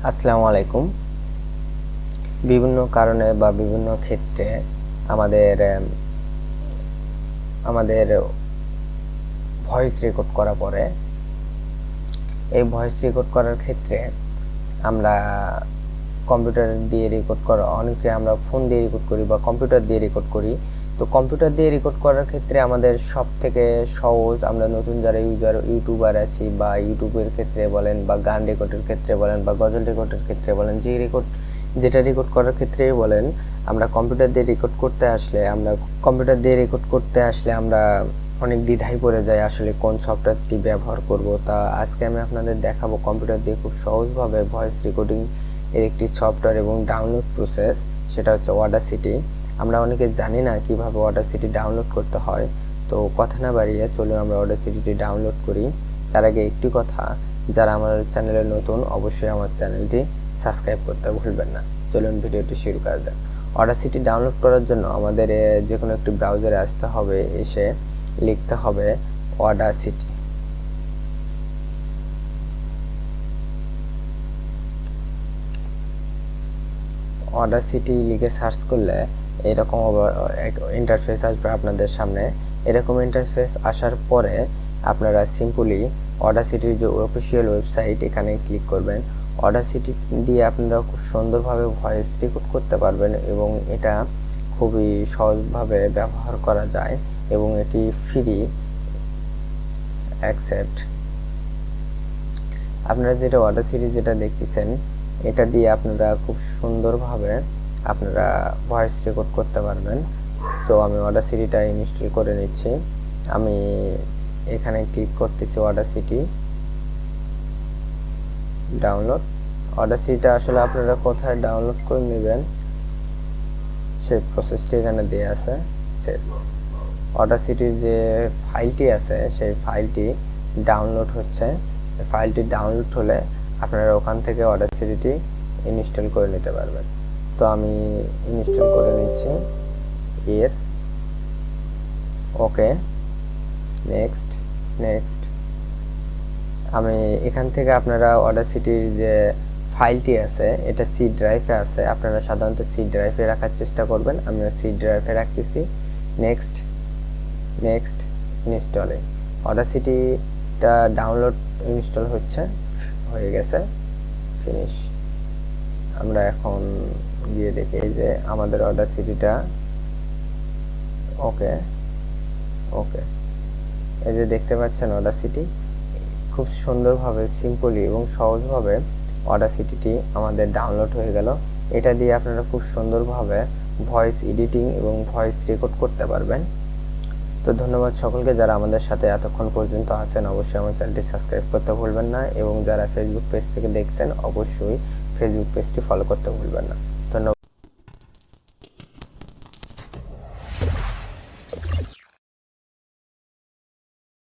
আসসালামু আলাইকুম। বিভিন্ন কারণে বা বিভিন্ন ক্ষেত্রে আমাদের ভয়েস রেকর্ড করা পড়ে। এই ভয়েস রেকর্ড করার ক্ষেত্রে আমরা কম্পিউটার দিয়ে রেকর্ড করা, অনেকে আমরা ফোন দিয়ে রেকর্ড করি বা কম্পিউটার দিয়ে রেকর্ড করি। তো কম্পিউটার দিয়ে রেকর্ড করার ক্ষেত্রে আমাদের সব থেকে সহজ, আমরা নতুন যারা ইউটিউবার আছি বা ইউটিউবের ক্ষেত্রে বলেন বা গান রেকর্ডের ক্ষেত্রে বলেন বা গজল রেকর্ডের ক্ষেত্রে বলেন, যেটা রেকর্ড করার ক্ষেত্রেই বলেন, আমরা কম্পিউটার দিয়ে রেকর্ড করতে আসলে আমরা অনেক দ্বিধায় পড়ে যাই আসলে কোন সফটওয়্যারটি ব্যবহার করব। তা আজকে আমি আপনাদের দেখাবো কম্পিউটার দিয়ে খুব সহজভাবে ভয়েস রেকর্ডিং এর একটি সফটওয়্যার এবং ডাউনলোড প্রসেস, সেটা হচ্ছে অডাসিটি। আমরা অনেকে জানি না কিভাবে অডাসিটি ডাউনলোড করতে হয়। তো কথা না বাড়িয়ে চলুন আমরা অডাসিটি ডাউনলোড করি। তার আগে একটি কথা, যারা আমার চ্যানেলে নতুন অবশ্যই আমার চ্যানেলটি সাবস্ক্রাইব করতে ভুলবেন না। চলুন ভিডিওটি শুরু করা যাক। অডাসিটি ডাউনলোড করার জন্য আমাদের যে কোনো একটি ব্রাউজারে আসতে হবে, এসে লিখতে হবে অডাসিটি। অডাসিটি লিখে সার্চ করলে এরকম ইন্টারফেস আসবে আপনাদের সামনে। এরকম ইন্টারফেস আসার পরে আপনারা সিম্পলি অডাসিটির যে অফিসিয়াল ওয়েবসাইট, এখানে ক্লিক করবেন। অডাসিটি দিয়ে আপনারা খুব সুন্দরভাবে ভয়েস রেকর্ড করতে পারবেন এবং এটা খুবই সহজভাবে ব্যবহার করা যায় এবং এটি ফ্রি অ্যাকসেপ্ট। আপনারা যেটা অডাসিটি যেটা দেখতেছেন, এটা দিয়ে আপনারা খুব সুন্দরভাবে আপনারা ভয়েস রেকর্ড করতে পারবেন। তো আমি অডাসিটিটা ইনস্টল করে নিচ্ছি। আমি এখানে ক্লিক করতেছি অডাসিটি ডাউনলোড। অডাসিটিটা আসলে আপনারা কোথায় ডাউনলোড করে নেবেন সেই প্রসেসটি এখানে দেয়া আছে। সেভ অডাসিটির যে ফাইলটি আছে সেই ফাইলটি ডাউনলোড হচ্ছে। ফাইলটি ডাউনলোড হলে আপনারা ওখান থেকে অডাসিটি ইনস্টল করে নিতে পারবেন। তো আমি ইনস্টল করে নিচ্ছি। ইয়েস, ওকে, নেক্সট নেক্সট। আমি এখান থেকে আপনারা অডাসিটির যে ফাইলটি আছে এটা সি ড্রাইভে আছে, আপনারা সাধারণত সি ড্রাইভে রাখার চেষ্টা করবেন। আমিও সি ড্রাইভে রাখতেছি। নেক্সট নেক্সট ইনস্টলে অডাসিটিটা ডাউনলোড ইনস্টল হয়ে গেছে, ফিনিশ। আমরা এখন গিয়ে দেখি যে আমাদের অডাসিটিটা ওকে ওকে। এই যে দেখতে পাচ্ছেন অডাসিটি খুব সুন্দরভাবে, সিম্পলি এবং সহজভাবে অডাসিটিটি আমাদের ডাউনলোড হয়ে গেল। এটা দিয়ে আপনারা খুব সুন্দরভাবে ভয়েস এডিটিং এবং ভয়েস রেকর্ড করতে পারবেন। তো ধন্যবাদ সকলকে যারা আমাদের সাথে এতক্ষণ পর্যন্ত আছেন। অবশ্যই আমার চ্যানেলটি সাবস্ক্রাইব করতে ভুলবেন না এবং যারা ফেসবুক পেজ থেকে দেখছেন অবশ্যই ফেসবুক পেজটি ফলো করতে ভুলবেন না।